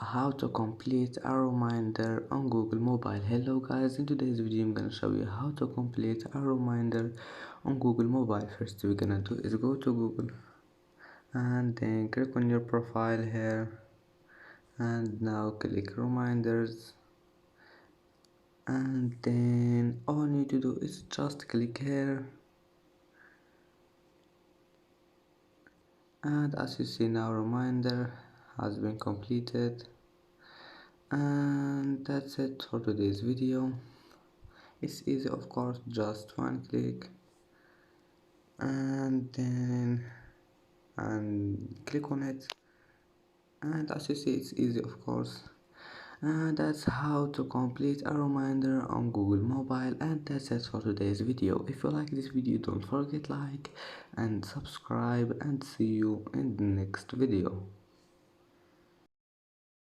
How to complete a reminder on Google Mobile. Hello guys, in today's video I'm gonna show you how to complete a reminder on Google Mobile. First we're gonna do is go to Google and then click on your profile here, and now click reminders, and then all you need to do is just click here, and as you see now reminder has been completed. And that's it for today's video. It's easy, of course, just one click, and then click on it, and as you see it's easy, of course. And that's how to complete a reminder on Google Mobile. And that's it for today's video. If you like this video, don't forget like and subscribe, and see you in the next video.